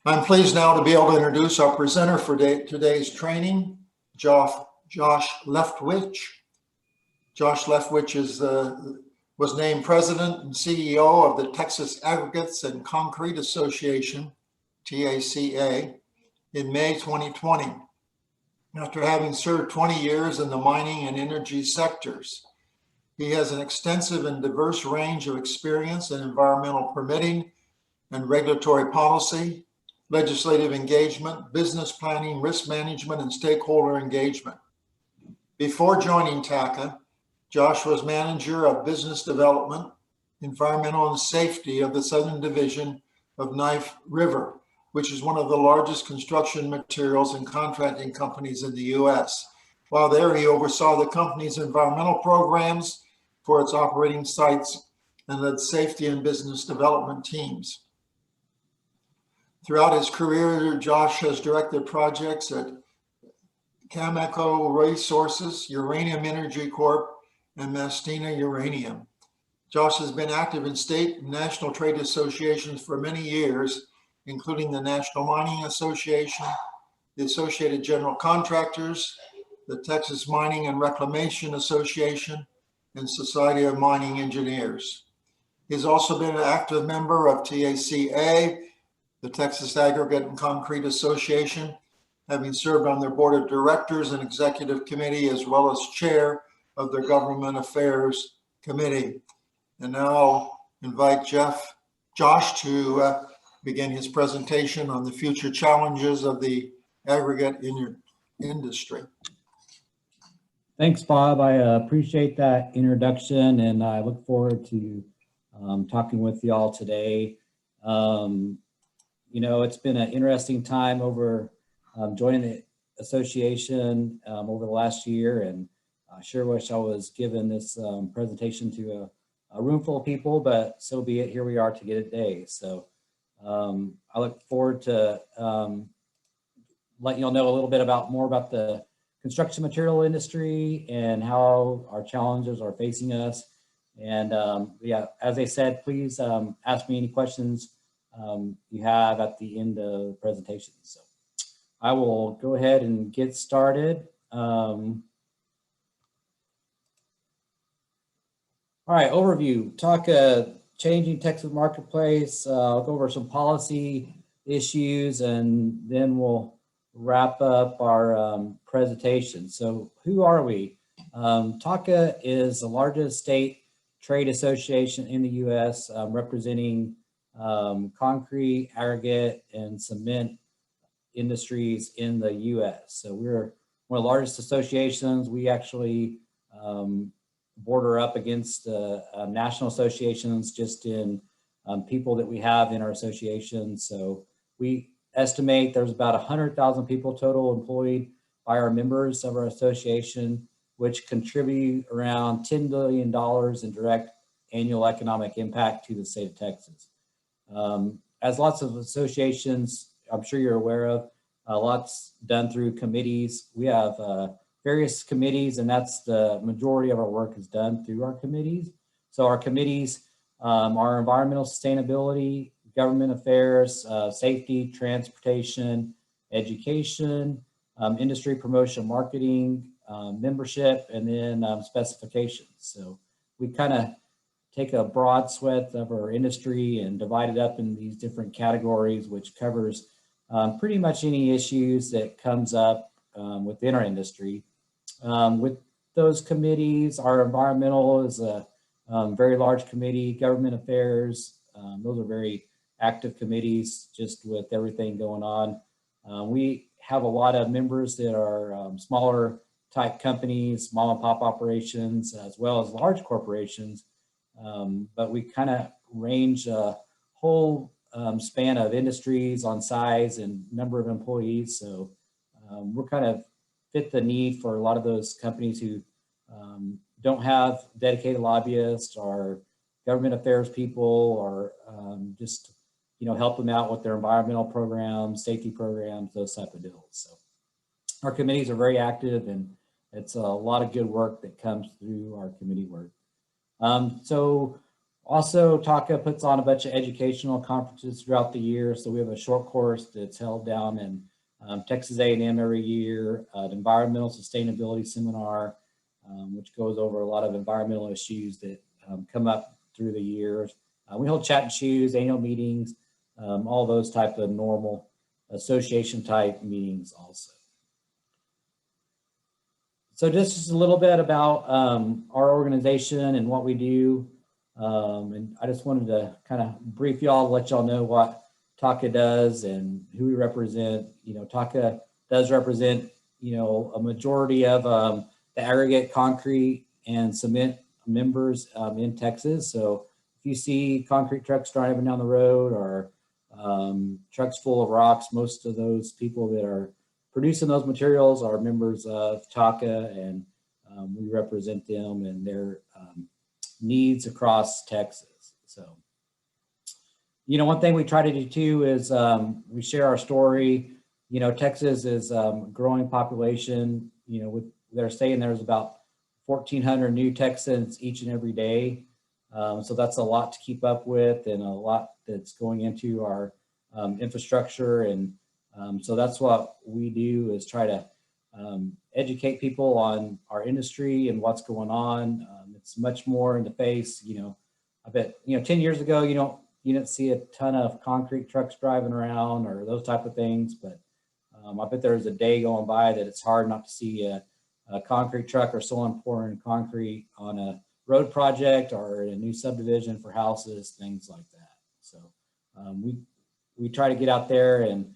I'm pleased now to be able to introduce our presenter for today's training, Josh Leftwich. Josh Leftwich was named President and CEO of the Texas Aggregates and Concrete Association, TACA, in May 2020, after having served 20 years in the mining and energy sectors. He has an extensive and diverse range of experience in environmental permitting and regulatory policy, legislative engagement, business planning, risk management, and stakeholder engagement. Before joining TACA, Josh was manager of business development, environmental and safety of the Southern Division of Knife River, which is one of the largest construction materials and contracting companies in the U.S. While there, he oversaw the company's environmental programs for its operating sites and led safety and business development teams. Throughout his career, Josh has directed projects at Cameco Resources, Uranium Energy Corp., and Mastina Uranium. Josh has been active in state and national trade associations for many years, including the National Mining Association, the Associated General Contractors, the Texas Mining and Reclamation Association, and Society of Mining Engineers. He's also been an active member of TACA, the Texas Aggregates and Concrete Association, having served on their board of directors and executive committee, as well as chair of their government affairs committee. And now I'll invite Josh to begin his presentation on the future challenges of the aggregate industry. Thanks, Bob. I appreciate that introduction, and I look forward to talking with you all today. You know, it's been an interesting time over joining the association over the last year, and I sure wish I was given this presentation to a room full of people, but so be it. Here we are today. So I look forward to letting you all know a little bit more about the construction material industry and how our challenges are facing us. And yeah, as I said, please ask me any questions you have at the end of the presentation. So I will go ahead and get started. All right, overview, talk changing Texas marketplace. I'll go over some policy issues, and then we'll wrap up our presentation. So who are we? TACA is the largest state trade association in the U.S. Representing concrete, aggregate, and cement industries in the U.S. So we're one of the largest associations. We actually border up against national associations just in people that we have in our association. So we estimate there's about 100,000 people total employed by our members of our association, which contribute around $10 billion in direct annual economic impact to the state of Texas. As lots of associations, I'm sure you're aware of, lots done through committees. We have various committees, and that's the majority of our work is done through our committees. So our committees are environmental sustainability, government affairs, safety, transportation, education, industry promotion, marketing, membership, and then specifications. So we kind of take a broad swath of our industry and divide it up in these different categories, which covers pretty much any issues that comes up within our industry. With those committees, our environmental is a very large committee, government affairs, those are very active committees just with everything going on. We have a lot of members that are smaller type companies, mom and pop operations, as well as large corporations. But we kind of range a whole span of industries on size and number of employees. So we're kind of fit the need for a lot of those companies who don't have dedicated lobbyists or government affairs people, or just help them out with their environmental programs, safety programs, those type of deals. So our committees are very active, and it's a lot of good work that comes through our committee work. So Also, TACA puts on a bunch of educational conferences throughout the year. So we have a short course that's held down in Texas A&M every year, an environmental sustainability seminar, which goes over a lot of environmental issues that come up through the years. We hold chat and choose, annual meetings, all those type of normal association type meetings also. So just a little bit about our organization and what we do. And I just wanted to kind of brief y'all, let y'all know what TACA does and who we represent. You know, TACA does represent, you know, a majority of the aggregate concrete and cement members in Texas. So if you see concrete trucks driving down the road or trucks full of rocks, most of those people that are producing those materials are members of TACA, and we represent them and their needs across Texas. So, you know, one thing we try to do too is we share our story. You know, Texas is a growing population. You know, they're saying there's about 1,400 new Texans each and every day. So that's a lot to keep up with and a lot that's going into our infrastructure. And so that's what we do, is try to educate people on our industry and what's going on. It's much more in the face. You know, I bet, you know, 10 years ago, you didn't see a ton of concrete trucks driving around or those type of things, but I bet there's a day going by that it's hard not to see a concrete truck or someone pouring concrete on a road project or a new subdivision for houses, things like that. So we try to get out there and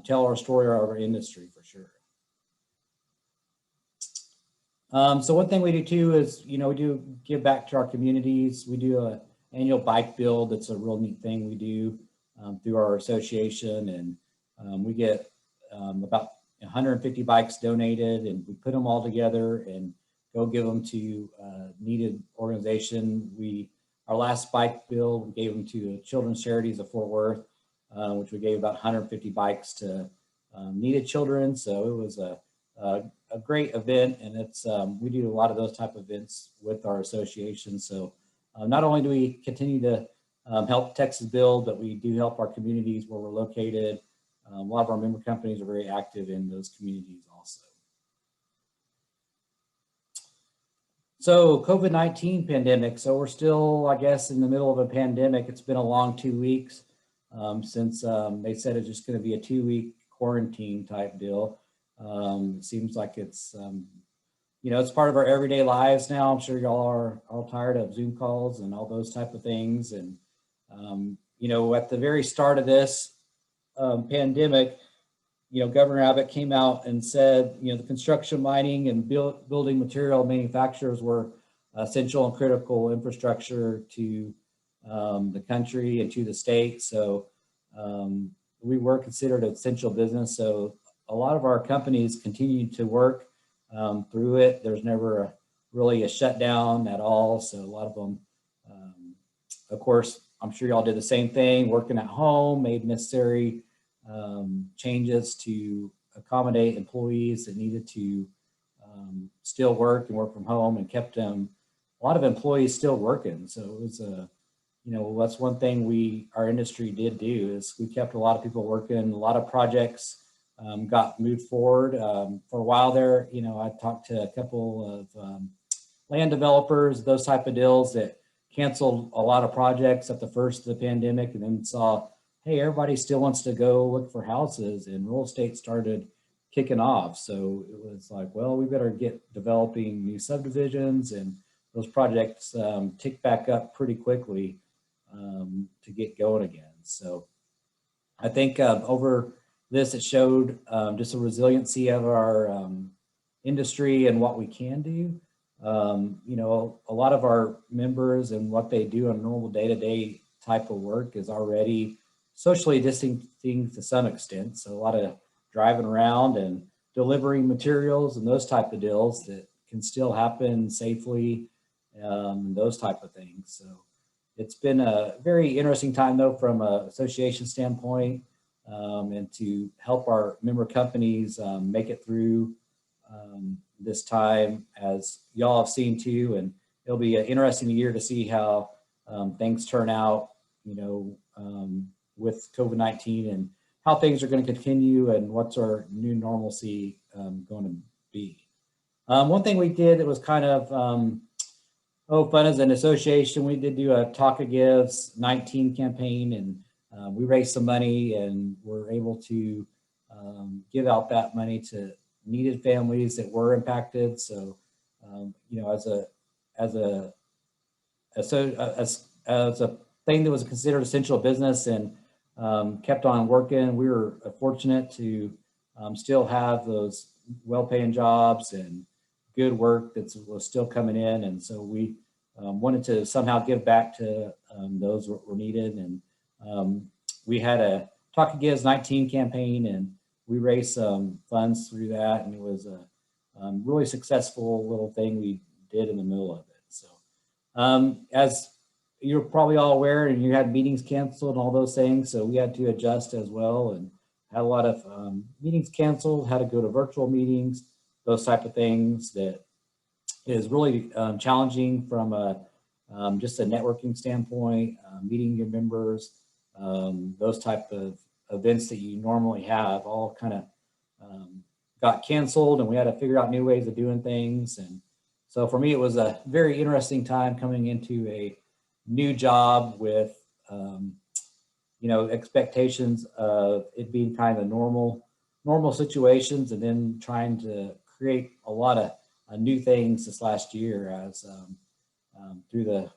tell our story of our industry for sure. So one thing we do too is, you know, we do give back to our communities. We do an annual bike build. That's a real neat thing we do through our association, and we get about 150 bikes donated, and we put them all together and go give them to needed organization. Our last bike build, we gave them to Children's Charities of Fort Worth, which we gave about 150 bikes to needed children. So it was a great event, and it's we do a lot of those type of events with our association. So not only do we continue to help Texas build, but we do help our communities where we're located. A lot of our member companies are very active in those communities also. So COVID-19 pandemic. So we're still, I guess, in the middle of a pandemic. It's been a long 2 weeks since they said it's just going to be a 2-week quarantine type deal. It seems like it's, you know, it's part of our everyday lives now. I'm sure y'all are all tired of Zoom calls and all those type of things. And, you know, at the very start of this pandemic, you know, Governor Abbott came out and said, you know, the construction, mining, and building material manufacturers were essential and critical infrastructure to the country and to the state. So we were considered an essential business. So a lot of our companies continued to work through it. There's never really a shutdown at all. So a lot of them, of course, I'm sure y'all did the same thing, working at home, made necessary changes to accommodate employees that needed to still work and work from home, and kept a lot of employees still working. So it was you know, that's one thing our industry did do, is we kept a lot of people working. A lot of projects got moved forward. For a while there, you know, I talked to a couple of land developers, those type of deals, that canceled a lot of projects at the first of the pandemic, and then saw, hey, everybody still wants to go look for houses, and real estate started kicking off. So it was like, well, we better get developing new subdivisions, and those projects tick back up pretty quickly to get going again. So I think over this, it showed just a resiliency of our industry and what we can do. You know, a lot of our members and what they do on a normal day-to-day type of work is already socially distancing to some extent. So a lot of driving around and delivering materials and those type of deals that can still happen safely, and those type of things. So it's been a very interesting time, though, from an association standpoint, and to help our member companies make it through this time, as y'all have seen too. And it'll be an interesting year to see how things turn out, with COVID-19 and how things are going to continue and what's our new normalcy going to be. One thing we did that was kind of fun as an association, we did do a TACA Gives 19 campaign, and we raised some money and were able to give out that money to needed families that were impacted. So, as a thing that was considered essential business and kept on working, we were fortunate to still have those well-paying jobs and good work that was still coming in. And so we wanted to somehow give back to those that were needed. And we had a TACA Gives 19 campaign, and we raised some funds through that. And it was a really successful little thing we did in the middle of it. So as you're probably all aware, and you had meetings canceled and all those things, so we had to adjust as well, and had a lot of meetings canceled, had to go to virtual meetings, those type of things that is really challenging from just a networking standpoint, meeting your members, those type of events that you normally have all kind of got canceled, and we had to figure out new ways of doing things. And so for me, it was a very interesting time coming into a new job with, expectations of it being kind of normal situations, and then trying to create a lot of new things this last year as through the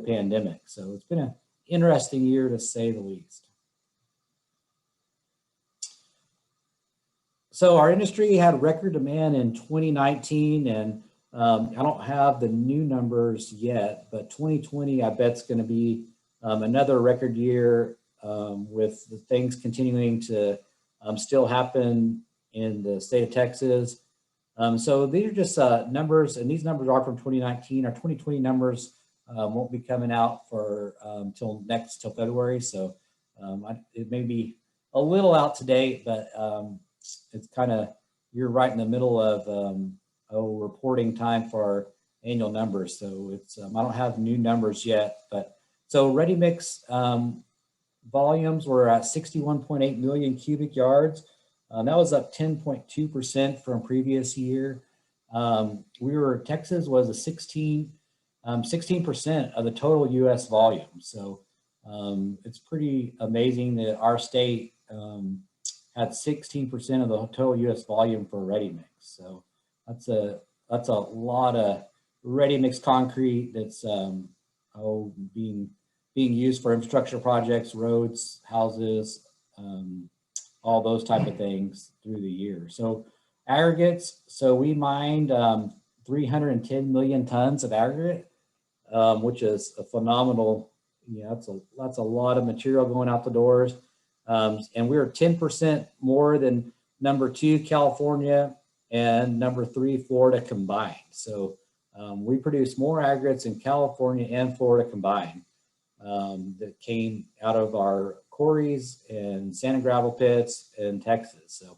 pandemic. So it's been an interesting year to say the least. So our industry had record demand in 2019, and I don't have the new numbers yet, but 2020, I bet is going to be another record year with the things continuing to still happen in the state of Texas. So these are just numbers, and these numbers are from 2019. Our 2020 numbers won't be coming out for till February. So it may be a little out to date, but it's kind of, you're right in the middle of reporting time for our annual numbers. So it's, I don't have new numbers yet, but so ready mix volumes were at 61.8 million cubic yards. That was up 10.2% from previous year. Texas was a 16% of the total US volume. So it's pretty amazing that our state had 16% of the total US volume for ready mix. So that's a lot of ready mix concrete that's being used for infrastructure projects, roads, houses, all those type of things through the year. So aggregates, so we mined 310 million tons of aggregate, which is a phenomenal, that's a lot of material going out the doors. And we were 10% more than number 2, California, and number 3, Florida combined. So we produced more aggregates in California and Florida combined that came out of our quarries and sand and gravel pits in Texas. So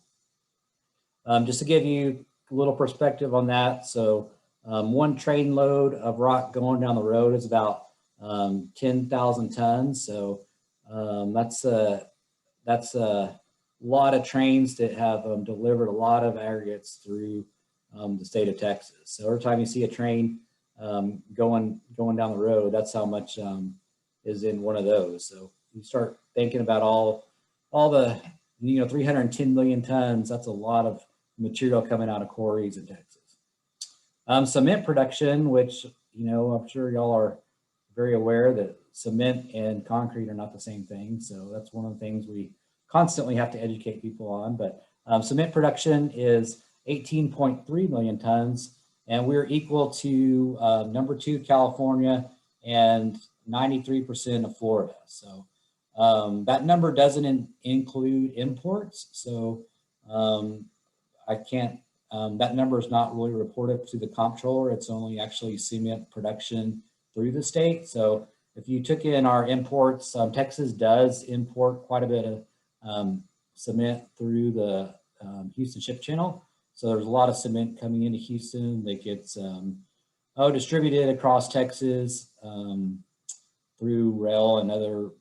just to give you a little perspective on that. So one train load of rock going down the road is about 10,000 tons. So that's a lot of trains that have delivered a lot of aggregates through the state of Texas. So every time you see a train going down the road, that's how much is in one of those. So you start thinking about all the 310 million tons. That's a lot of material coming out of quarries in Texas. Cement production, which I'm sure y'all are very aware that cement and concrete are not the same thing. So that's one of the things we constantly have to educate people on. But cement production is 18.3 million tons, and we're equal to number 2, California, and 93% of Florida. So that number doesn't include imports. So I can't, that number is not really reported to the comptroller. It's only actually cement production through the state. So if you took in our imports, Texas does import quite a bit of cement through the Houston Ship Channel. So there's a lot of cement coming into Houston that gets distributed across Texas through through rail and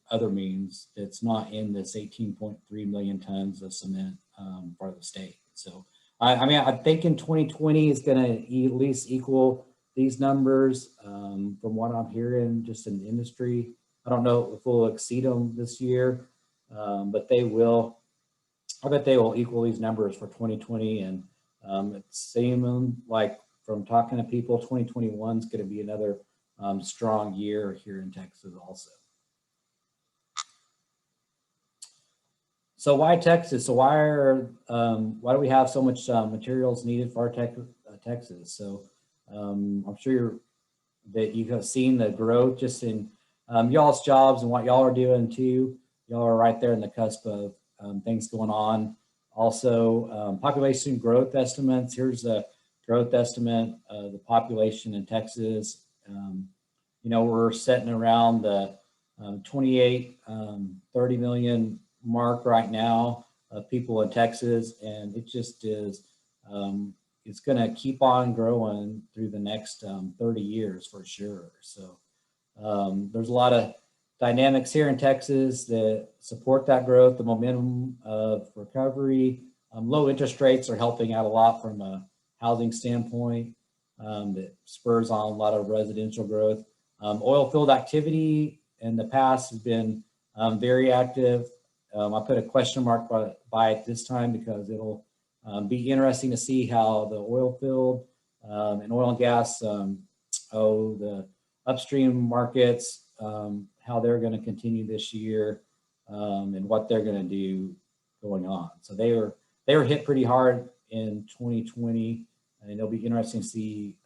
other means that's not in this 18.3 million tons of cement for the state. So I mean, I think in 2020 is going to at least equal these numbers from what I'm hearing just in the industry. I don't know if we'll exceed them this year, but they will. I bet they will equal these numbers for 2020. And it's seeming like from talking to people, 2021 is going to be another strong year here in Texas also. So why Texas? So why do we have so much materials needed for our Texas? So I'm sure that you have seen the growth just in y'all's jobs and what y'all are doing too. Y'all are right there in the cusp of things going on. Also, population growth estimates. Here's the growth estimate of the population in Texas. You know, we're sitting around the 28, 30 million mark right now of people in Texas, and it just is, it's going to keep on growing through the next 30 years for sure. So there's a lot of dynamics here in Texas that support that growth, the momentum of recovery. Low interest rates are helping out a lot from a housing standpoint that spurs on a lot of residential growth. Oil field activity in the past has been very active. I put a question mark by it this time because it'll be interesting to see how the oil field and oil and gas, the upstream markets, how they're going to continue this year and what they're going to do going on. So they were hit pretty hard in 2020, and it'll be interesting to see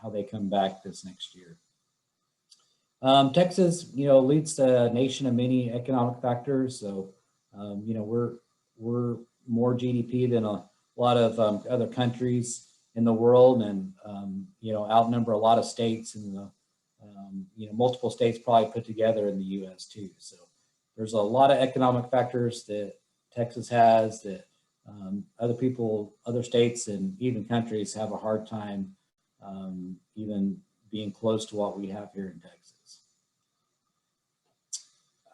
how they come back this next year. Texas, you know, leads the nation in many economic factors. So, you know, we're more GDP than a lot of other countries in the world, and you know, outnumber a lot of states in the you know, multiple states probably put together in the U.S. too. So there's a lot of economic factors that Texas has that other states and even countries have a hard time even being close to what we have here in Texas.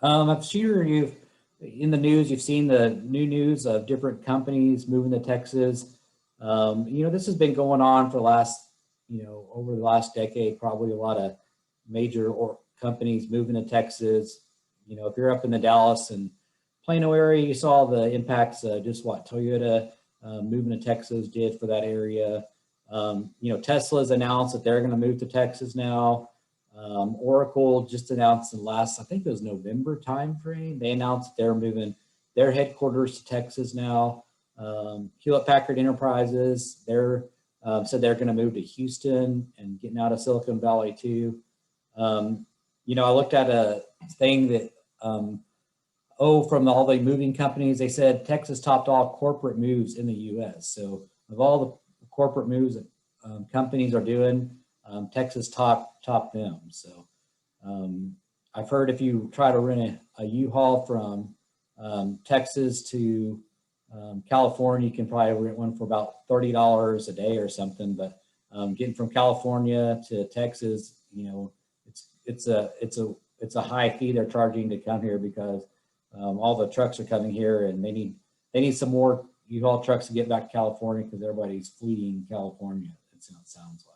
I'm sure you've, in the news, you've seen the new news of different companies moving to Texas. You know, this has been going on for the last, you know, over the last decade, probably a lot of major companies moving to Texas. You know, if you're up in the Dallas and Plano area, you saw the impacts of just what Toyota moving to Texas did for that area. You know, Tesla's announced that they're going to move to Texas now. Oracle just announced in the last, I think it was November timeframe, they announced they're moving their headquarters to Texas now. Hewlett-Packard Enterprises, said they're going to move to Houston and getting out of Silicon Valley too. You know, I looked at a thing that, from all the moving companies, they said Texas topped all corporate moves in the U.S. So of all the corporate moves that companies are doing, Texas topped them. So I've heard if you try to rent a U-Haul from Texas to California, you can probably rent one for about $30 a day or something. But getting from California to Texas, you know, it's a high fee they're charging to come here because all the trucks are coming here, and they need some more U-Haul trucks to get back to California because everybody's fleeing California. It sounds like.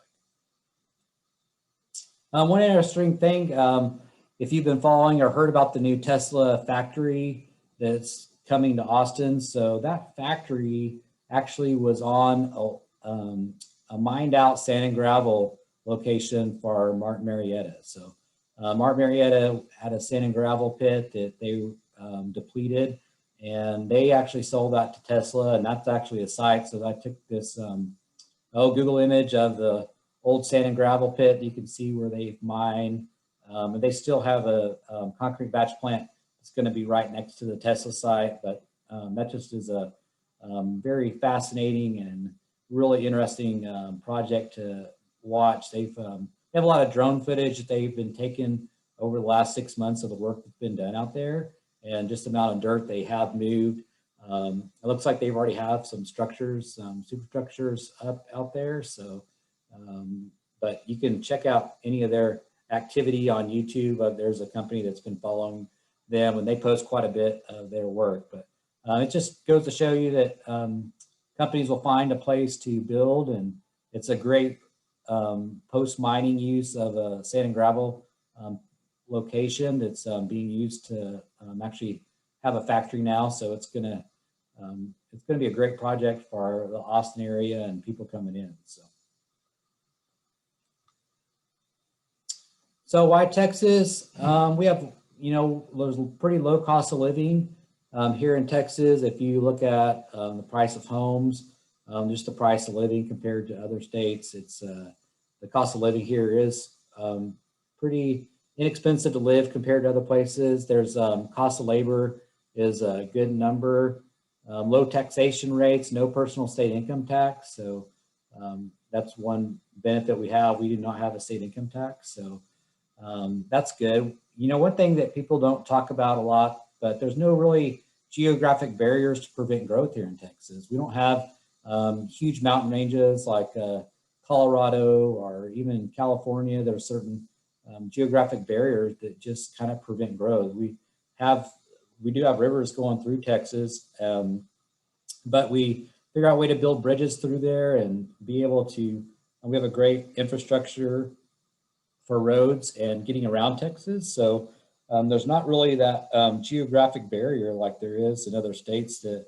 One interesting thing, if you've been following or heard about the new Tesla factory that's coming to Austin, so that factory actually was on a mined out sand and gravel location for Martin Marietta. So Martin Marietta had a sand and gravel pit that they depleted, and they actually sold that to Tesla, and that's actually a site. So I took this Google image of the old sand and gravel pit. You can see where they've mined, and they still have a concrete batch plant that's going to be right next to the Tesla site. But that just is a very fascinating and really interesting project to watch. They have a lot of drone footage that they've been taking over the last 6 months of the work that's been done out there, and just the amount of dirt they have moved. It looks like they've already have some structures, superstructures up out there. So, but you can check out any of their activity on YouTube. There's a company that's been following them, and they post quite a bit of their work. But it just goes to show you that companies will find a place to build, and it's a great post-mining use of a sand and gravel location that's being used to actually have a factory now. So it's gonna be a great project for the Austin area and people coming in. So why Texas? We have, there's pretty low cost of living here in Texas. If you look at the price of homes, just the price of living compared to other states, it's the cost of living here is pretty inexpensive to live compared to other places. There's cost of labor is a good number. Low taxation rates, no personal state income tax. So that's one benefit we have. We do not have a state income tax. So that's good. One thing that people don't talk about a lot, but there's no really geographic barriers to prevent growth here in Texas. We don't have huge mountain ranges like Colorado or even California. There are certain geographic barriers that just kind of prevent growth. We do have rivers going through Texas, but we figure out a way to build bridges through there and be able to, we have a great infrastructure for roads and getting around Texas. So there's not really that geographic barrier like there is in other states that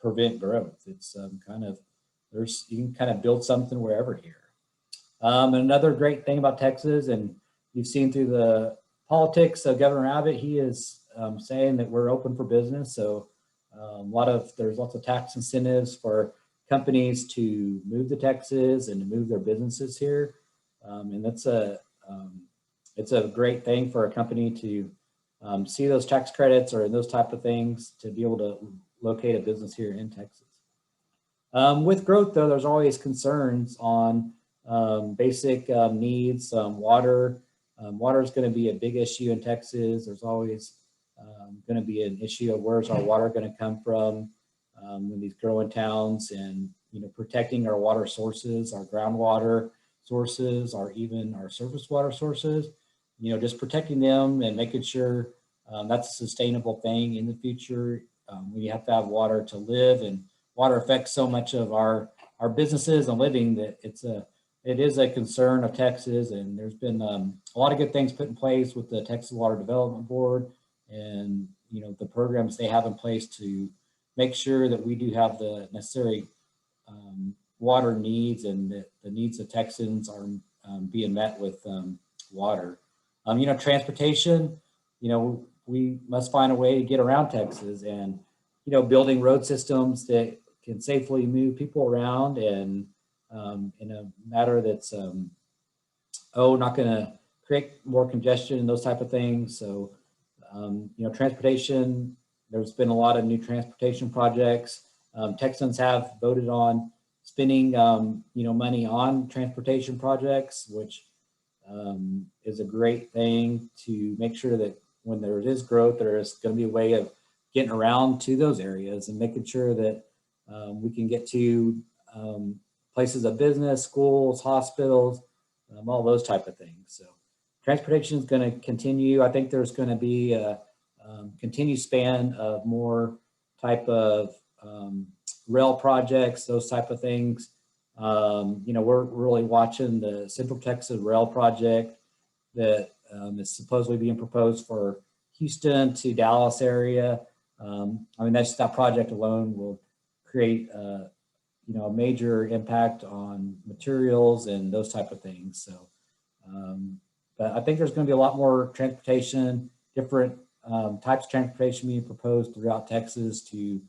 prevent growth. It's you can kind of build something wherever here. And another great thing about Texas, and you've seen through the politics of Governor Abbott, he is saying that we're open for business. So there's lots of tax incentives for companies to move to Texas and to move their businesses here. And it's a great thing for a company to see those tax credits or those type of things to be able to locate a business here in Texas. With growth, though, there's always concerns on basic needs. Water is going to be a big issue in Texas. There's always going to be an issue of where's our water going to come from in these growing towns, and protecting our water sources, our groundwater sources, or even our surface water sources. Just protecting them and making sure that's a sustainable thing in the future. We have to have water to live, and water affects so much of our businesses and living that it is a concern of Texas. And there's been a lot of good things put in place with the Texas Water Development Board and the programs they have in place to make sure that we do have the necessary water needs, and that the needs of Texans are being met with water. Transportation, we must find a way to get around Texas, and building road systems that can safely move people around, and in a matter that's not going to create more congestion and those type of things. So transportation, there's been a lot of new transportation projects. Texans have voted on spending money on transportation projects, which is a great thing to make sure that when there is growth, there is going to be a way of getting around to those areas and making sure that we can get to places of business, schools, hospitals, all those type of things. So transportation is going to continue. I think there's going to be a continued span of more type of rail projects, those type of things. We're really watching the Central Texas Rail Project that is supposedly being proposed for Houston to Dallas area. That project alone will create a major impact on materials and those type of things. So, but I think there's going to be a lot more transportation, different types of transportation being proposed throughout Texas to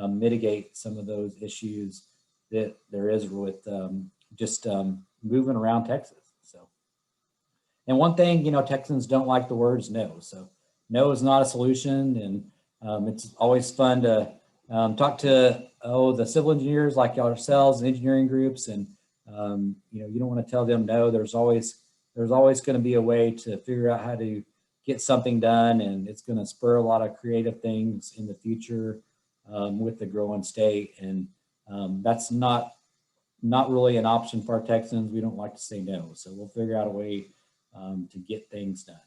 mitigate some of those issues that there is with just moving around Texas. So, and one thing, Texans don't like the words no. So no is not a solution. And it's always fun to talk to the civil engineers like ourselves and engineering groups. And, you don't want to tell them no. There's always going to be a way to figure out how to get something done. And it's going to spur a lot of creative things in the future with the growing state. And that's not really an option for our Texans. We don't like to say no. So we'll figure out a way to get things done.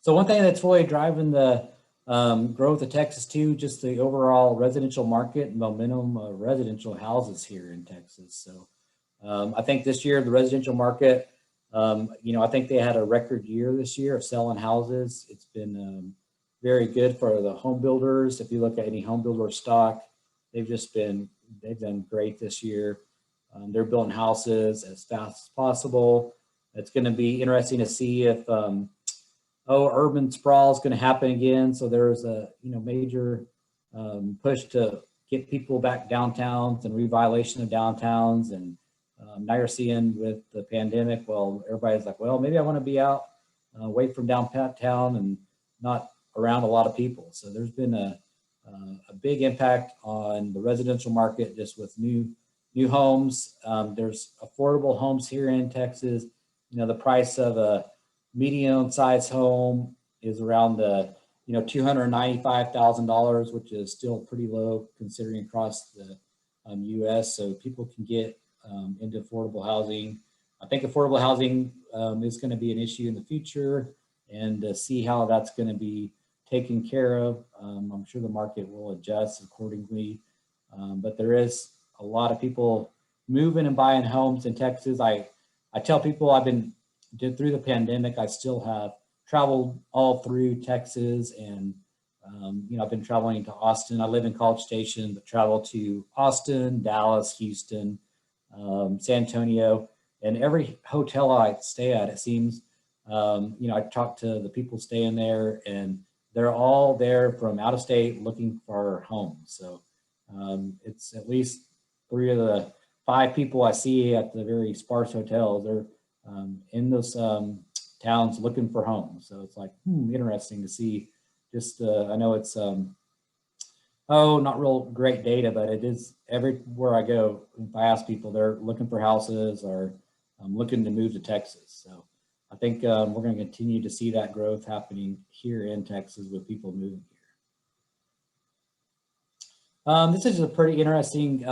So one thing that's really driving the growth of Texas too, just the overall residential market and momentum of residential houses here in Texas. So I think this year the residential market, I think they had a record year this year of selling houses. It's been very good for the home builders. If you look at any home builder stock, they've done great this year. They're building houses as fast as possible. It's going to be interesting to see if urban sprawl is going to happen again. So there's a major push to get people back downtowns and revitalization of downtowns. And now you're seeing with the pandemic, well, everybody's like, well, maybe I want to be out away from downtown and not around a lot of people. So there's been a big impact on the residential market just with new homes. There's affordable homes here in Texas. The price of a medium-sized home is around the $295,000, which is still pretty low considering across the U.S. So people can get into affordable housing. I think affordable housing is going to be an issue in the future, and to see how that's going to be taken care of. I'm sure the market will adjust accordingly, but there is a lot of people moving and buying homes in Texas. I tell people through the pandemic, I still have traveled all through Texas, and I've been traveling to Austin. I live in College Station, but travel to Austin, Dallas, Houston, San Antonio, and every hotel I stay at, it seems, I talk to the people staying there, and they're all there from out of state looking for homes. So it's at least 3 of the 5 people I see at the very sparse hotels. They're in those towns looking for homes. So it's like, interesting to see. Just, I know it's, not real great data, but it is everywhere I go. If I ask people, they're looking for houses or looking to move to Texas. So I think we're going to continue to see that growth happening here in Texas with people moving here. This is a pretty interesting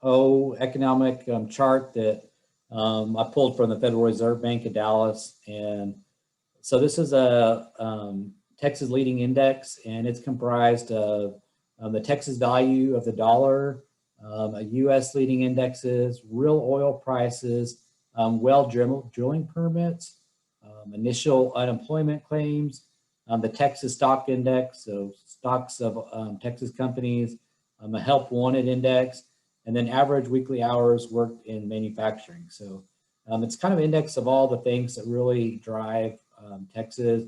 economic chart that I pulled from the Federal Reserve Bank of Dallas. And so this is a Texas leading index, and it's comprised of the Texas value of the dollar, U.S. leading indexes, real oil prices, well drilling permits, initial unemployment claims, the Texas stock index, so stocks of Texas companies, a help wanted index, and then average weekly hours worked in manufacturing. So it's kind of an index of all the things that really drive Texas.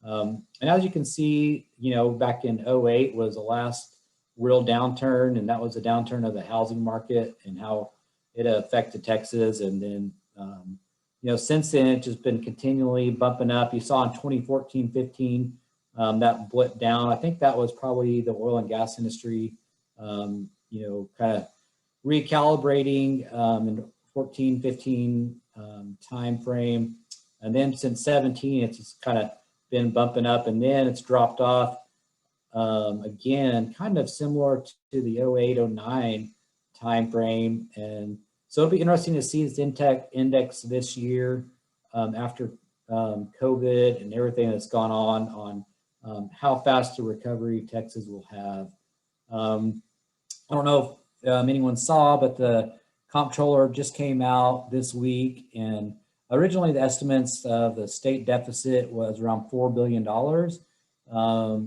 And as you can see, back in 2008 was the last real downturn, and that was a downturn of the housing market and how it affected Texas. And then, since then, it's just been continually bumping up. You saw in 2014-15, that blip down. I think that was probably the oil and gas industry, kind of recalibrating in 14-15 time frame. And then since 17, it's just kind of been bumping up, and then it's dropped off again, kind of similar to the 08-09 time frame. And so it'll be interesting to see this index this year after COVID and everything that's gone on how fast a recovery Texas will have. I don't know if anyone saw, but the comptroller just came out this week, and originally the estimates of the state deficit was around $4 billion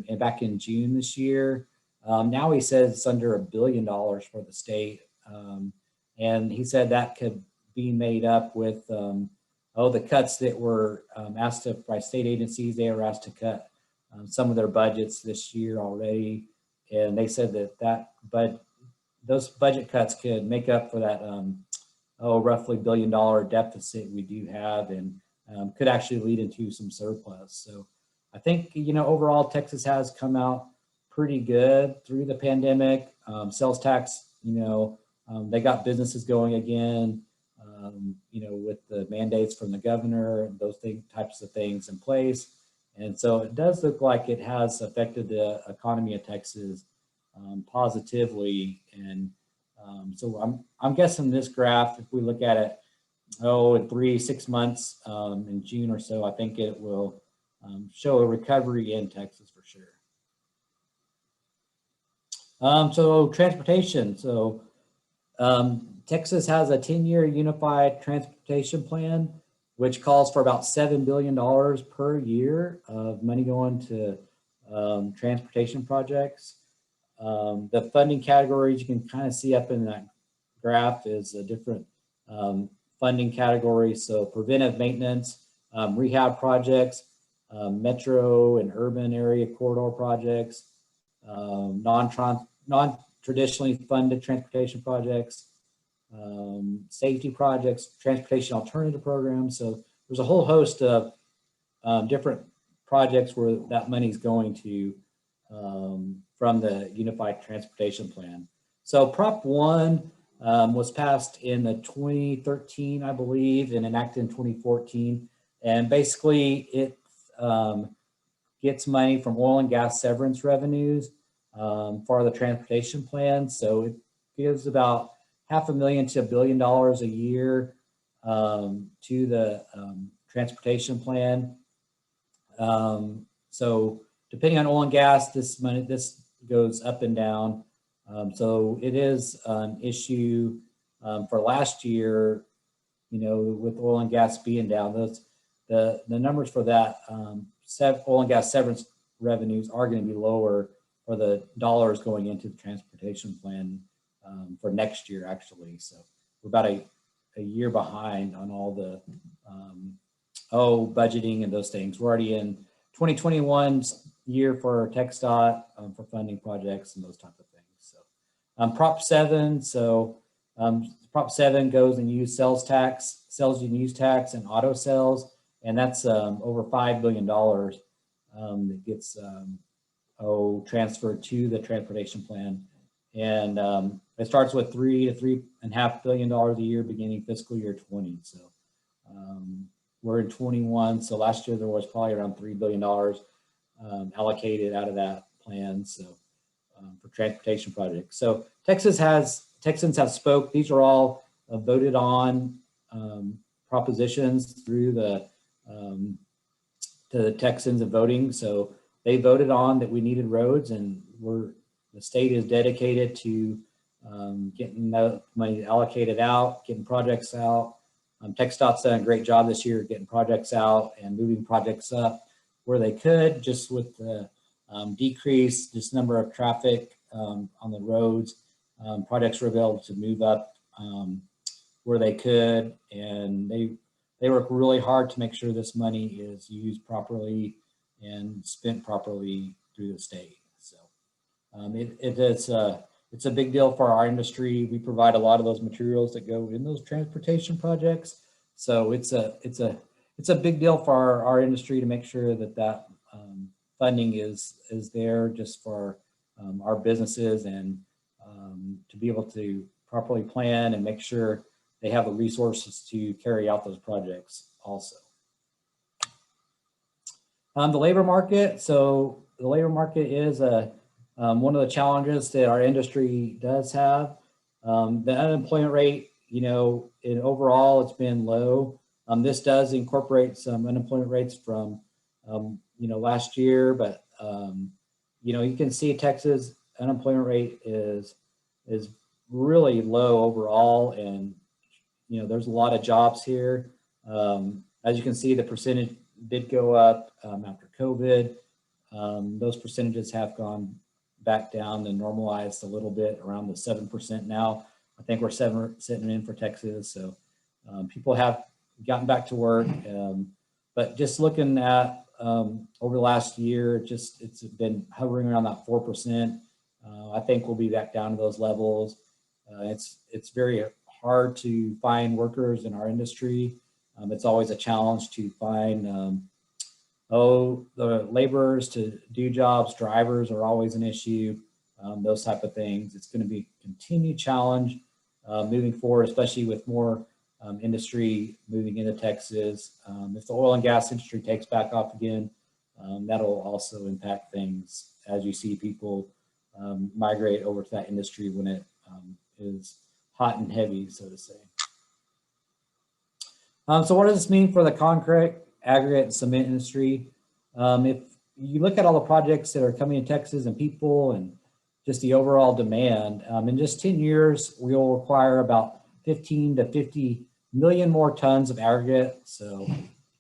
and back in June this year. Now he says it's under $1 billion for the state. And he said that could be made up with the cuts that were asked by state agencies. They were asked to cut some of their budgets this year already. And they said that those budget cuts could make up for that roughly $1 billion deficit we do have, and could actually lead into some surplus. So I think, overall Texas has come out pretty good through the pandemic. Sales tax, they got businesses going again, with the mandates from the governor and those types of things in place. And so it does look like it has affected the economy of Texas positively. And so I'm guessing this graph, if we look at it, in 6 months, in June or so, I think it will show a recovery in Texas for sure. So transportation. So Texas has a 10-year unified transportation plan, which calls for about $7 billion per year of money going to transportation projects. The funding categories you can kind of see up in that graph is a different funding categories. So preventive maintenance, rehab projects, metro and urban area corridor projects, non-traditionally funded transportation projects, safety projects, transportation alternative programs. So there's a whole host of different projects where that money is going to from the Unified Transportation Plan. So Prop 1 was passed in the 2013, I believe, and enacted in 2014. And basically it gets money from oil and gas severance revenues for the transportation plan. So it gives about $500,000 to $1 billion a year to the transportation plan. So depending on oil and gas, this goes up and down. So it is an issue for last year, with oil and gas being down. The numbers for that oil and gas severance revenues are going to be lower for the dollars going into the transportation plan for next year, actually. So we're about a year behind on all the budgeting and those things. We're already in 2021's year for TxDOT for funding projects and those type of things. So Prop 7, Prop 7 goes and use sales and use tax and auto sales, and that's over $5 billion that gets transferred to the transportation plan. And it starts with $3 to $3.5 billion a year beginning fiscal year 20. So we're in 21. So last year there was probably around $3 billion allocated out of that plan. So for transportation projects. So Texans have spoke. These are all voted on propositions through the to the Texans of voting. So they voted on that we needed roads, and the state is dedicated to getting the money allocated out, getting projects out. TxDOT's done a great job this year getting projects out and moving projects up where they could, just with the decreased number of traffic on the roads. Projects were able to move up where they could, and they work really hard to make sure this money is used properly and spent properly through the state. So it's a big deal for our industry. We provide a lot of those materials that go in those transportation projects. So it's a big deal for our industry to make sure that funding is there just for our businesses, and to be able to properly plan and make sure they have the resources to carry out those projects also. The labor market. So the labor market is one of the challenges that our industry does have. The unemployment rate, overall it's been low. This does incorporate some unemployment rates from, last year, but you can see Texas unemployment rate is really low overall, and there's a lot of jobs here. As you can see, the percentage did go up after COVID. Those percentages have gone back down and normalized a little bit, around the 7% now. I think we're sitting in for Texas. So people have gotten back to work, but just looking at over the last year, it's been hovering around that 4%. I think we'll be back down to those levels. It's very hard to find workers in our industry. It's always a challenge to find the laborers to do jobs. Drivers are always an issue, those type of things. It's going to be a continued challenge moving forward, especially with more industry moving into Texas. If the oil and gas industry takes back off again, that'll also impact things as you see people migrate over to that industry when it is hot and heavy, so to say. So what does this mean for the concrete, aggregate, and cement industry? If you look at all the projects that are coming in Texas and people and just the overall demand, in just 10 years, we'll require about 15 to 50 million more tons of aggregate. So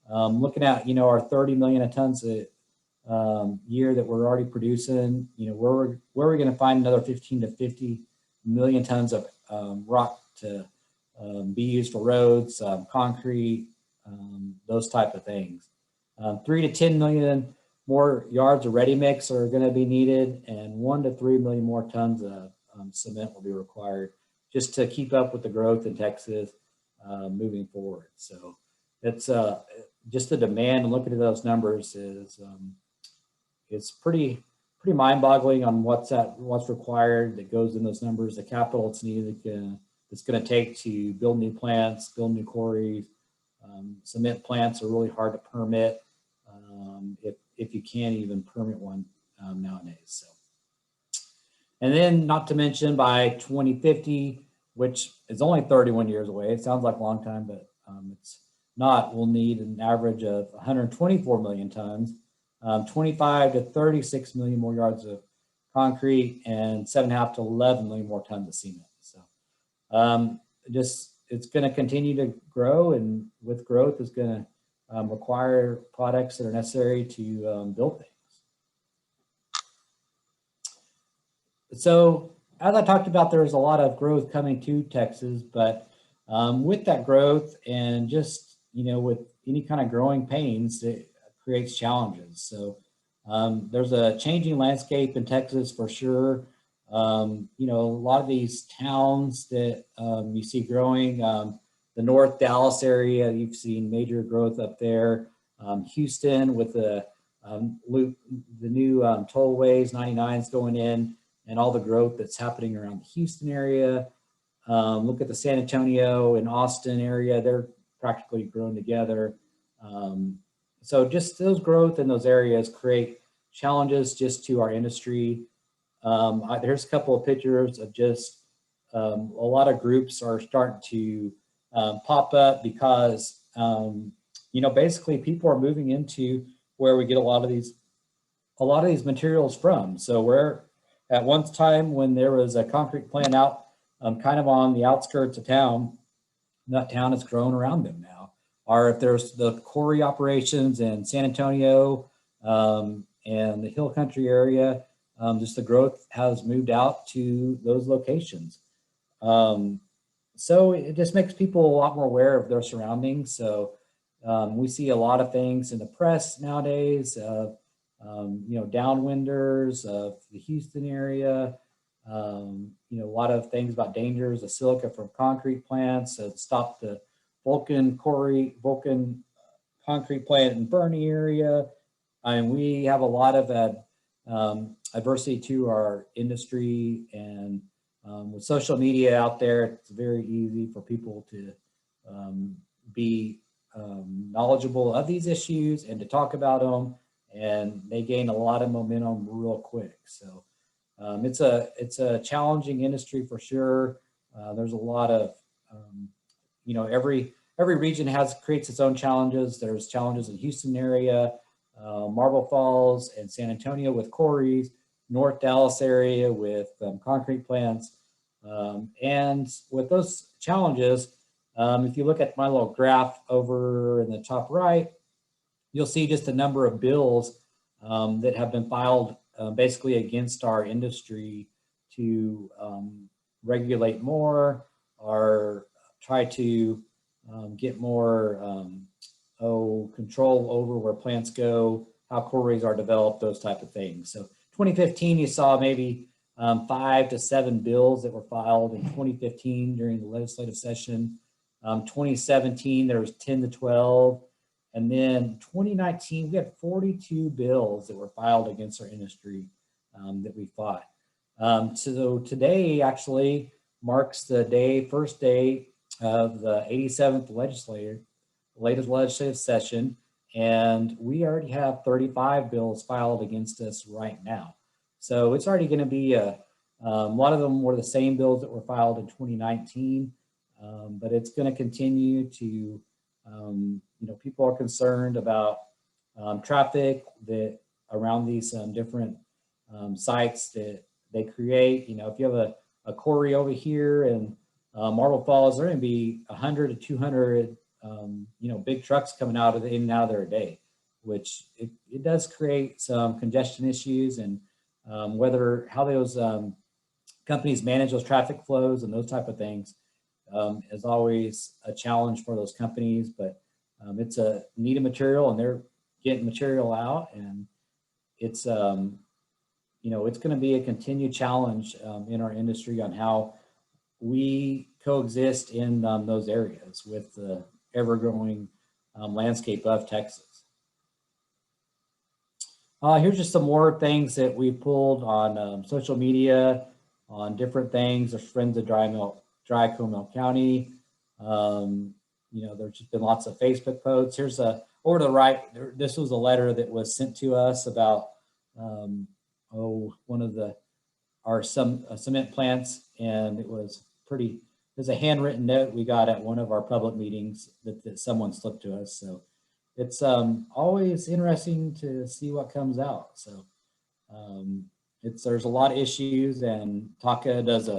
looking at, our 30 million tons a year that we're already producing, where are we going to find another 15 to 50 million tons of rock to be used for roads, concrete, those type of things. 3 to 10 million more yards of ready mix are going to be needed, and 1 to 3 million more tons of cement will be required just to keep up with the growth in Texas moving forward. So it's just the demand, and looking at those numbers is it's pretty mind-boggling on what's required that goes in those numbers, the capital it's needed, it's going to take to build new plants, build new quarries. Cement plants are really hard to permit if you can't even permit one nowadays. So, and then not to mention by 2050, which is only 31 years away. It sounds like a long time, but it's not. We'll need an average of 124 million tons, 25 to 36 million more yards of concrete, and 7.5 to 11 million more tons of cement. So it's going to continue to grow, and with growth is going to require products that are necessary to build things. So as I talked about, there's a lot of growth coming to Texas, but with that growth and just, with any kind of growing pains, it creates challenges. So there's a changing landscape in Texas for sure. A lot of these towns that you see growing, the North Dallas area, you've seen major growth up there. Houston with the new tollways, 99s going in, and all the growth that's happening around the Houston area. Look at the San Antonio and Austin area, they're practically grown together. So just those growth in those areas create challenges just to our industry. There's a couple of pictures of just a lot of groups are starting to pop up because, basically people are moving into where we get a lot of these materials from. So where at one time when there was a concrete plant out kind of on the outskirts of town, that town has grown around them now. Or if there's the quarry operations in San Antonio and the Hill Country area, just the growth has moved out to those locations. So it just makes people a lot more aware of their surroundings. So we see a lot of things in the press nowadays of, downwinders of the Houston area, a lot of things about dangers of silica from concrete plants, stop the Vulcan concrete plant in Bernie area. We have a lot of adversity to our industry, and with social media out there, it's very easy for people to be knowledgeable of these issues and to talk about them, and they gain a lot of momentum real quick. So it's a challenging industry for sure. There's a lot of every region creates its own challenges. There's challenges in Houston area, Marble Falls and San Antonio with quarries, North Dallas area with concrete plants. And with those challenges, if you look at my little graph over in the top right, you'll see just a number of bills that have been filed basically against our industry to regulate more or try to get more control over where plants go, how quarries are developed, those type of things. So 2015, you saw maybe 5 to 7 bills that were filed in 2015 during the legislative session. 2017, there was 10 to 12. And then 2019, we had 42 bills that were filed against our industry that we fought. So today actually marks the first day of the 87th latest legislative session, and we already have 35 bills filed against us right now. So it's already going to be a lot of them were the same bills that were filed in 2019, but it's going to continue to People are concerned about traffic that around these different sites that they create. If you have a quarry over here in Marble Falls, there are going to be 100 to 200, big trucks coming out in and out of there a day, which it does create some congestion issues, and how those companies manage those traffic flows and those type of things is always a challenge for those companies. But it's a needed material, and they're getting material out, and it's it's going to be a continued challenge in our industry on how we coexist in those areas with the ever-growing landscape of Texas. Here's just some more things that we pulled on social media on different things. There's Friends of Dry Comal County. There's just been lots of Facebook posts. Here's over to the right. This was a letter that was sent to us about one of our cement plants, and it was a handwritten note we got at one of our public meetings that someone slipped to us. So it's always interesting to see what comes out. So there's a lot of issues, and TACA does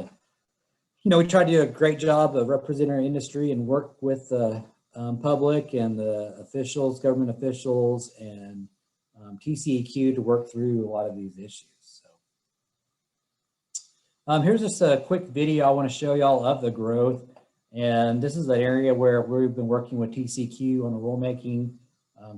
we try to do a great job of representing our industry and work with the public and the officials, government officials, and TCEQ to work through a lot of these issues. So here's just a quick video I want to show y'all of the growth. And this is an area where we've been working with TCEQ on the rulemaking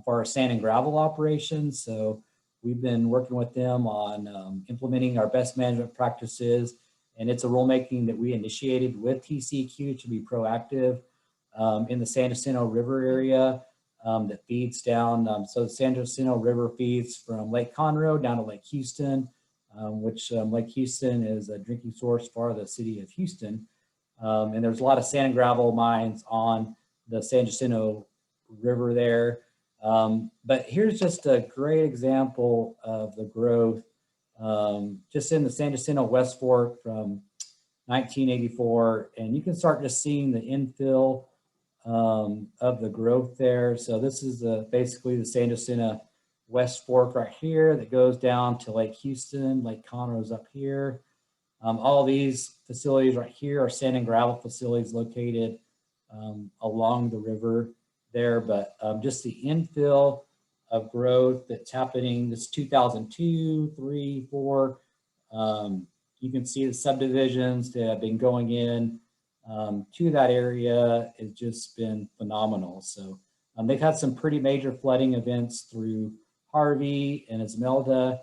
for our sand and gravel operations. So we've been working with them on implementing our best management practices. And it's a rulemaking that we initiated with TCEQ to be proactive in the San Jacinto River area that feeds down. So the San Jacinto River feeds from Lake Conroe down to Lake Houston, which Lake Houston is a drinking source for the city of Houston. And there's a lot of sand and gravel mines on the San Jacinto River there. But here's just a great example of the growth just in the San Jacinto West Fork from 1984. And you can start just seeing the infill of the growth there. So this is basically the San Jacinto West Fork right here that goes down to Lake Houston. Lake Conroe's up here. All these facilities right here are sand and gravel facilities located along the river there, but just the infill of growth that's happening, this 2002, 3, 4. You can see the subdivisions that have been going in to that area has just been phenomenal. So they've had some pretty major flooding events through Harvey and Esmeralda,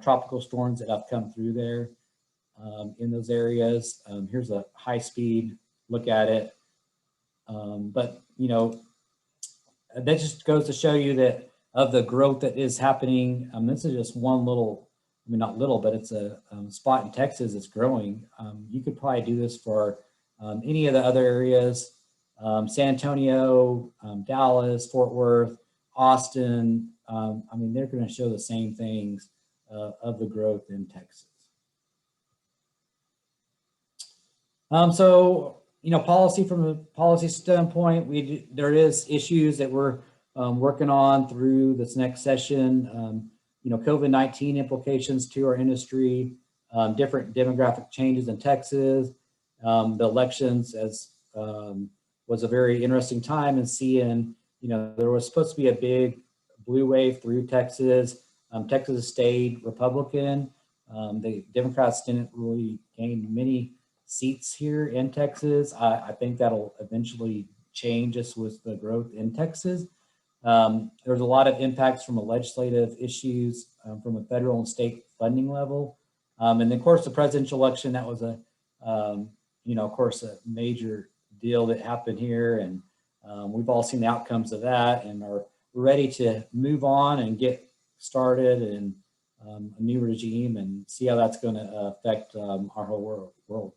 tropical storms that have come through there in those areas. Here's a high-speed look at it. But, that just goes to show you that of the growth that is happening, this is just one little, not little, but it's a spot in Texas that's growing. You could probably do this for any of the other areas, San Antonio, Dallas, Fort Worth, Austin. They're going to show the same things of the growth in Texas. Policy, from a policy standpoint, there is issues that we're working on through this next session. COVID-19 implications to our industry, different demographic changes in Texas, the elections was a very interesting time, and seeing, there was supposed to be a big blue wave through Texas. Texas stayed Republican. The Democrats didn't really gain many seats here in Texas. I think that'll eventually change just with the growth in Texas. There's a lot of impacts from the legislative issues from a federal and state funding level. And then, of course, the presidential election, that was of course, a major deal that happened here. And we've all seen the outcomes of that and are ready to move on and get started in a new regime and see how that's going to affect our whole world.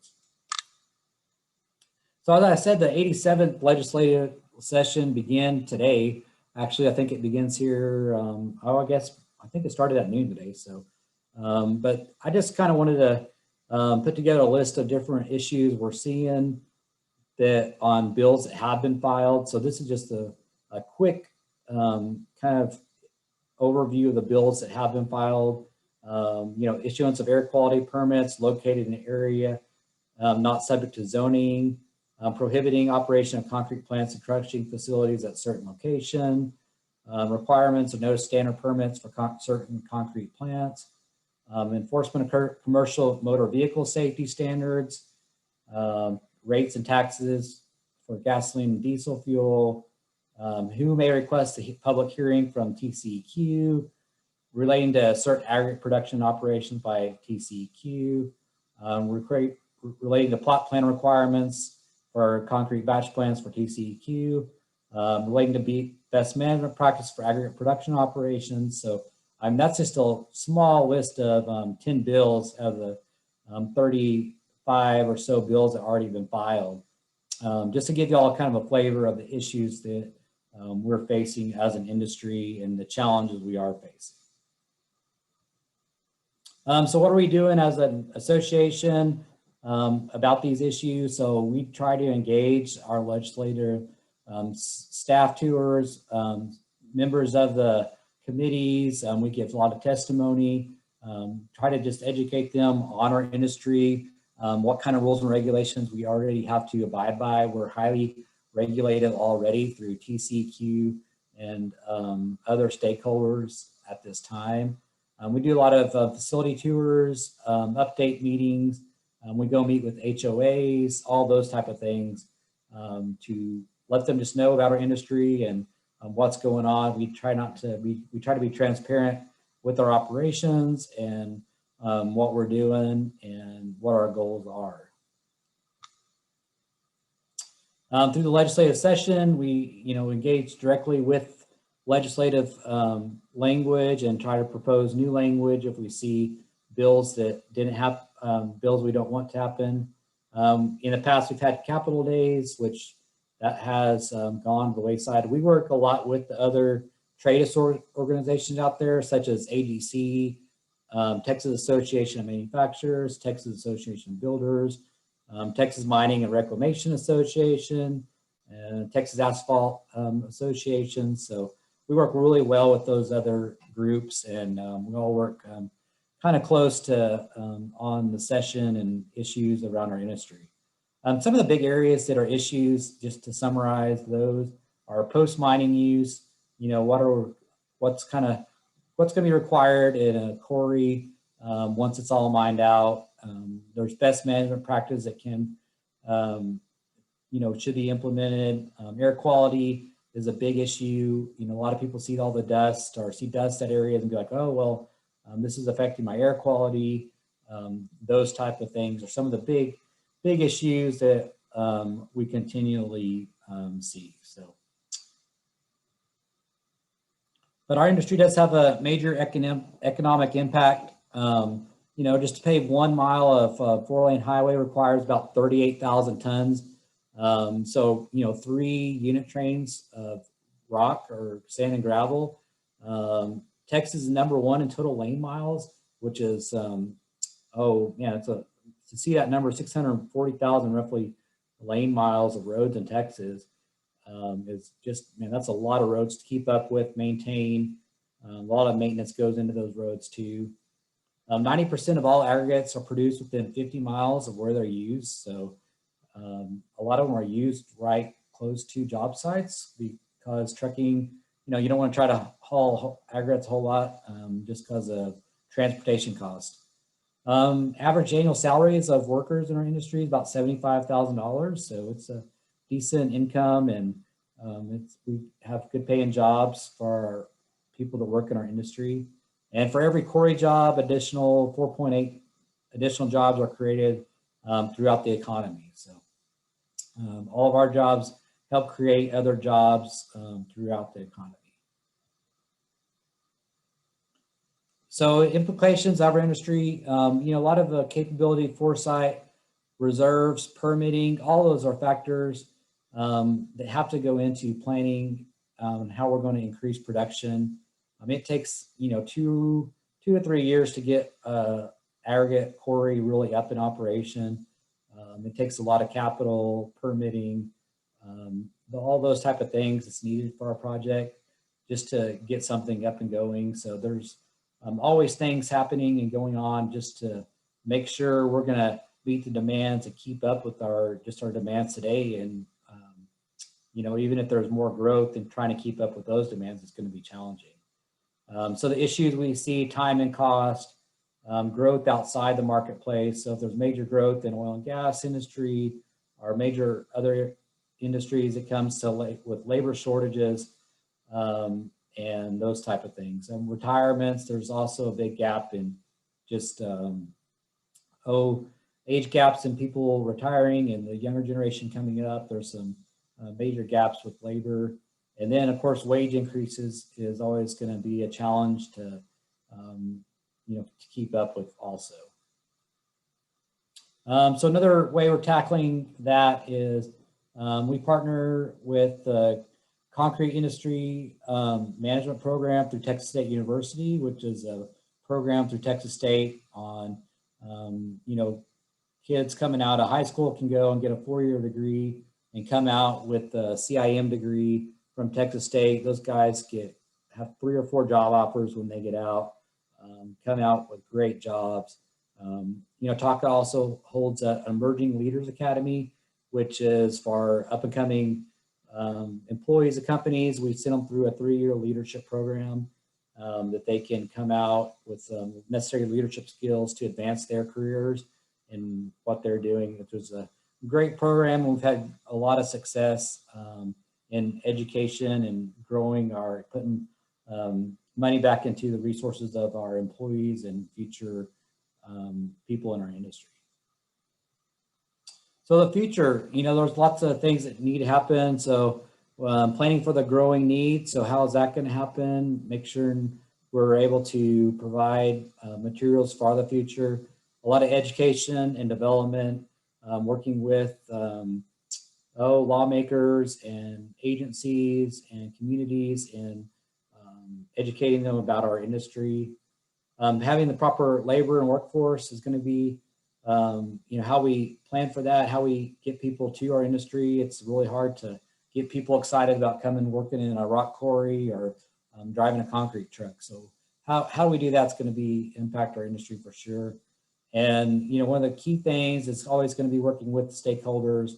So as I said, the 87th legislative session began today. Actually, I think it begins here. I think it started at noon today. So, but I just kind of wanted to put together a list of different issues we're seeing that on bills that have been filed. So this is just a quick kind of overview of the bills that have been filed. Issuance of air quality permits located in an area not subject to zoning, prohibiting operation of concrete plants and crushing facilities at certain location, requirements of notice standard permits for certain concrete plants, enforcement of commercial motor vehicle safety standards, rates and taxes for gasoline and diesel fuel, who may request a public hearing from TCEQ, relating to certain aggregate production operations by TCEQ, relating to plot plan requirements for concrete batch plants for TCEQ, relating to best management practice for aggregate production operations. So that's just a small list of 10 bills out of the 35 or so bills that already been filed. Just to give you all kind of a flavor of the issues that we're facing as an industry and the challenges we are facing. So what are we doing as an association about these issues? So we try to engage our legislative staff tours, members of the committees. We give a lot of testimony, try to just educate them on our industry, what kind of rules and regulations we already have to abide by. We're highly regulated already through TCEQ and other stakeholders at this time. We do a lot of facility tours, update meetings. We go meet with HOAs, all those type of things to let them just know about our industry and what's going on. We try to be transparent with our operations and what we're doing and what our goals are. Through the legislative session, we engage directly with legislative language and try to propose new language if we see bills that didn't have bills we don't want to happen. In the past, we've had capital days, which that has gone to the wayside. We work a lot with the other trade organizations out there, such as AGC, Texas Association of Manufacturers, Texas Association of Builders, Texas Mining and Reclamation Association, and Texas Asphalt Association. So we work really well with those other groups, and we all work kind of close to on the session and issues around our industry. Some of the big areas that are issues, just to summarize those, are post-mining use. What's going to be required in a quarry once it's all mined out. There's best management practice that can, should be implemented. Air quality is a big issue. A lot of people see all the dust or see dust at areas and be like, oh, well, this is affecting my air quality. Those type of things are some of the big issues that we continually see. So, but our industry does have a major economic impact. Just to pave 1 mile of 4-lane highway requires about 38,000 tons. 3 unit trains of rock or sand and gravel. Texas is #1 in total lane miles, which is, to see that number, 640,000 roughly lane miles of roads in Texas is just, that's a lot of roads to keep up with, maintain. A lot of maintenance goes into those roads too. 90% of all aggregates are produced within 50 miles of where they're used. So a lot of them are used right close to job sites because trucking, you don't want to try to haul aggregates a whole lot just because of transportation costs. Average annual salaries of workers in our industry is about $75,000. So it's a decent income, and we have good paying jobs for our people that work in our industry. And for every quarry job, 4.8 additional jobs are created throughout the economy. So all of our jobs help create other jobs throughout the economy. So implications of our industry, a lot of the capability, foresight, reserves, permitting, all those are factors that have to go into planning how we're going to increase production. It takes, 2 to 3 years to get aggregate quarry really up in operation. It takes a lot of capital, permitting, all those type of things that's needed for our project just to get something up and going. So there's always things happening and going on just to make sure we're going to meet the demands and keep up with our demands today. And even if there's more growth and trying to keep up with those demands, it's going to be challenging. So the issues we see: time and cost, growth outside the marketplace. So if there's major growth in oil and gas industry or major other industries, it comes to with labor shortages and those type of things. And retirements, there's also a big gap in just age gaps in people retiring and the younger generation coming up. There's some major gaps with labor. And then, of course, wage increases is always going to be a challenge to, to keep up with also. So another way we're tackling that is we partner with the Concrete Industry Management Program through Texas State University, which is a program through Texas State on, kids coming out of high school can go and get a 4-year degree and come out with a CIM degree from Texas State. Those guys have 3 or 4 job offers when they get out, come out with great jobs. TACA also holds an Emerging Leaders Academy, which is for up and coming employees of companies. We send them through a 3-year leadership program that they can come out with necessary leadership skills to advance their careers and what they're doing. It was a great program. We've had a lot of success in education and putting money back into the resources of our employees and future people in our industry. So the future, there's lots of things that need to happen. So planning for the growing needs. So how is that going to happen? Make sure we're able to provide materials for the future. A lot of education and development, working with lawmakers and agencies and communities and educating them about our industry. Having the proper labor and workforce is going to be, how we plan for that, how we get people to our industry. It's really hard to get people excited about coming working in a rock quarry or driving a concrete truck. So how we do that's going to impact our industry for sure. And, one of the key things is always going to be working with stakeholders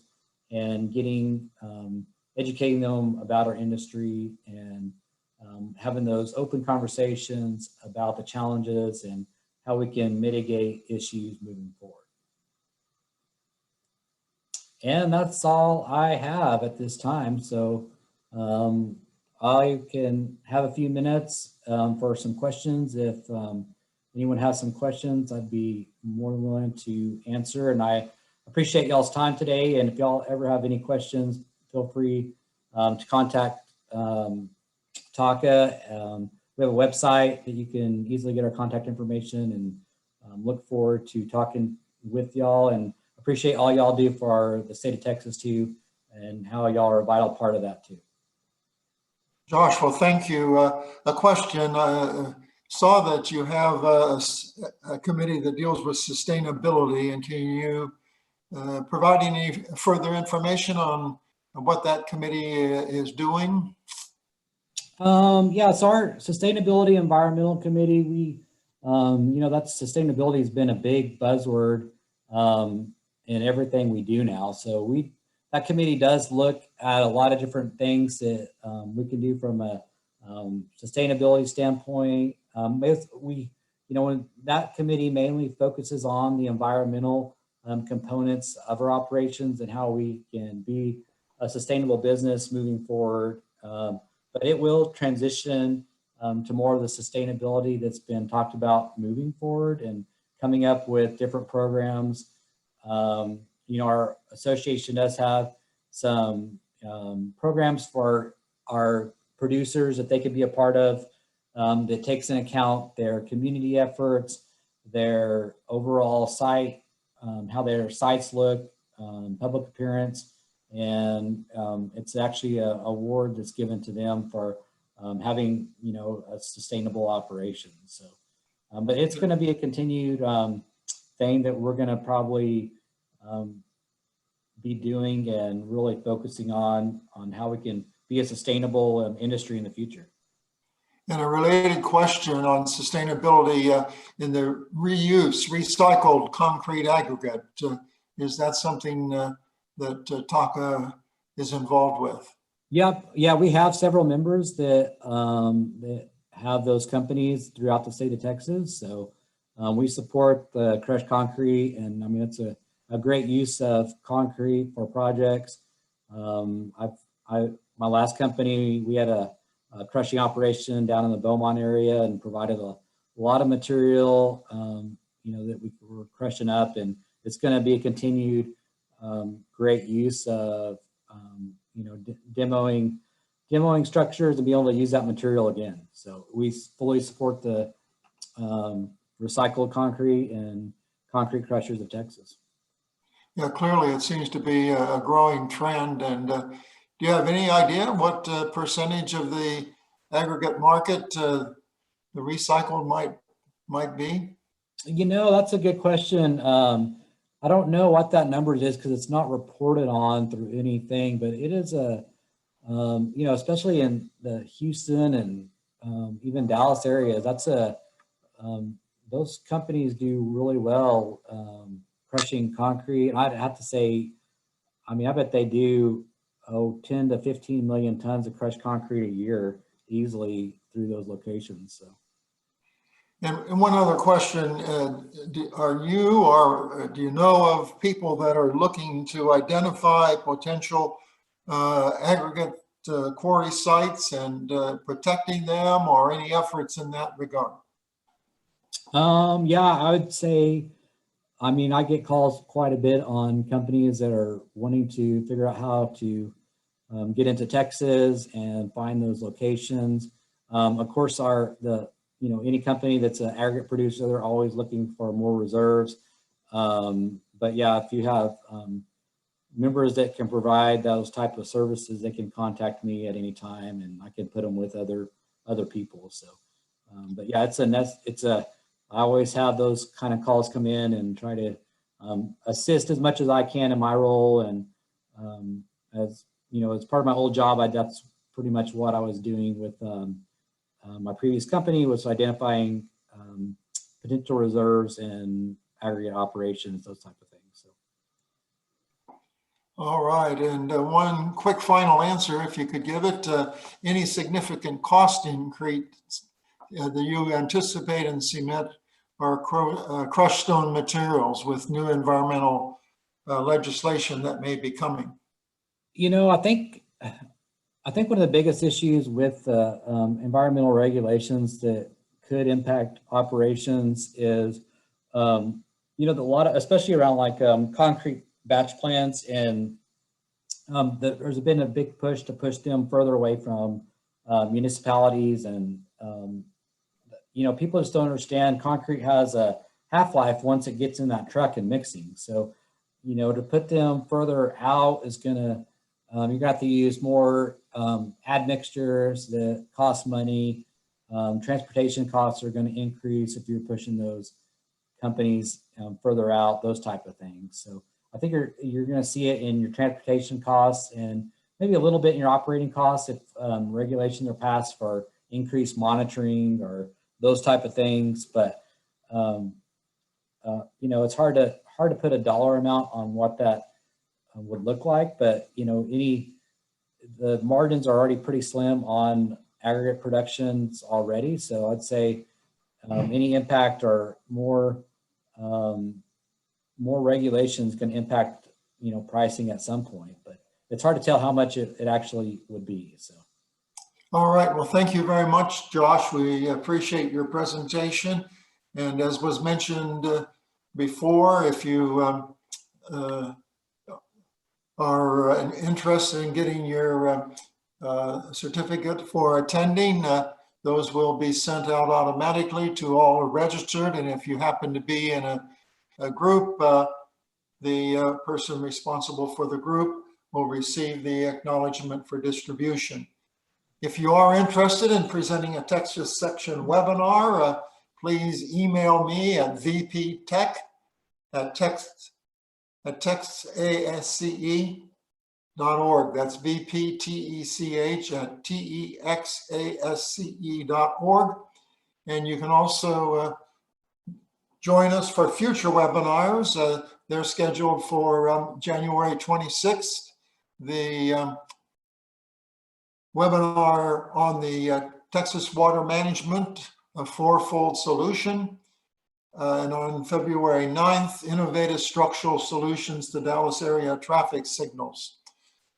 and educating them about our industry and having those open conversations about the challenges and how we can mitigate issues moving forward. And that's all I have at this time. So I can have a few minutes for some questions. If anyone has some questions, I'd be more than willing to answer. And I appreciate y'all's time today. And if y'all ever have any questions, feel free to contact TACA. We have a website that you can easily get our contact information, and look forward to talking with y'all, and appreciate all y'all do for the state of Texas too, and how y'all are a vital part of that too. Josh, well, thank you. A question, saw that you have a committee that deals with sustainability, and can you provide any further information on what that committee is doing? Yeah, so our Sustainability Environmental Committee, we, sustainability has been a big buzzword in everything we do now. So that committee does look at a lot of different things that we can do from a sustainability standpoint. When that committee mainly focuses on the environmental components of our operations and how we can be a sustainable business moving forward. But it will transition to more of the sustainability that's been talked about moving forward and coming up with different programs. Our association does have some programs for our producers that they could be a part of that takes into account their community efforts, their overall site, how their sites look, public appearance. And it's actually an award that's given to them for having, a sustainable operation. So, but it's going to be a continued thing that we're going to probably be doing and really focusing on how we can be a sustainable industry in the future. And a related question on sustainability in the recycled concrete aggregate. Is that something that TACA is involved with? Yep. Yeah, we have several members that have those companies throughout the state of Texas. So we support the crushed concrete, and I mean, it's a great use of concrete for projects. My last company, we had a crushing operation down in the Beaumont area and provided a lot of material, that we were crushing up, and it's going to be a continued great use of, demoing structures and be able to use that material again. So we fully support the recycled concrete and concrete crushers of Texas. Yeah, clearly it seems to be a growing trend. And do you have any idea what percentage of the aggregate market the recycled might be? That's a good question. I don't know what that number is because it's not reported on through anything, but it is especially in the Houston and even Dallas area, those companies do really well crushing concrete. And I'd have to say, I bet they do 10 to 15 million tons of crushed concrete a year easily through those locations. So. And one other question, do you know of people that are looking to identify potential aggregate quarry sites and protecting them, or any efforts in that regard? Yeah, I would say, I get calls quite a bit on companies that are wanting to figure out how to get into Texas and find those locations. Of course, any company that's an aggregate producer, they're always looking for more reserves. But yeah, if you have members that can provide those type of services, they can contact me at any time, and I can put them with other people. So, but yeah, I always have those kind of calls come in and try to assist as much as I can in my role. And as part of my old job, that's pretty much what I was doing with my previous company, was identifying potential reserves and aggregate operations, those type of things. So. All right, and one quick final answer, if you could give it, any significant cost increase that you anticipate in cement or crushed stone materials with new environmental legislation that may be coming? I think one of the biggest issues with environmental regulations that could impact operations is, especially around like concrete batch plants, and there's been a big push to push them further away from municipalities, and people just don't understand concrete has a half-life once it gets in that truck and mixing. So, to put them further out is gonna, you're gonna have to use more admixtures that cost money. Transportation costs are going to increase if you're pushing those companies further out, those type of things. So I think you're going to see it in your transportation costs, and maybe a little bit in your operating costs if regulations are passed for increased monitoring or those type of things. But it's hard to put a dollar amount on what that would look like. But the margins are already pretty slim on aggregate productions already. So I'd say any impact or more regulations can impact, pricing at some point, but it's hard to tell how much it actually would be. So. All right. Well, thank you very much, Josh. We appreciate your presentation. And as was mentioned before, if you are interested in getting your certificate for attending, those will be sent out automatically to all registered. And if you happen to be in a group, the person responsible for the group will receive the acknowledgement for distribution. If you are interested in presenting a Texas section webinar, please email me at vptech@texas at texasasce.org. That's VPTECH at TEXASCE.org. And you can also join us for future webinars. They're scheduled for January 26th. The webinar on the Texas water management, a fourfold solution. And on February 9th, innovative structural solutions to Dallas area traffic signals.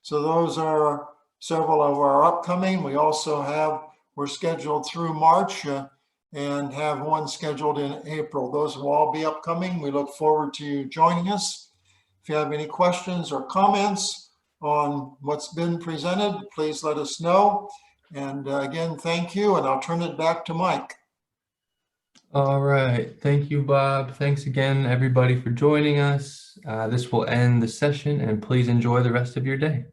So those are several of our upcoming. We also we're scheduled through March and have one scheduled in April. Those will all be upcoming. We look forward to you joining us. If you have any questions or comments on what's been presented, please let us know. And again, thank you, and I'll turn it back to Mike. All right. Thank you, Bob. Thanks again, everybody, for joining us. This will end the session, and please enjoy the rest of your day.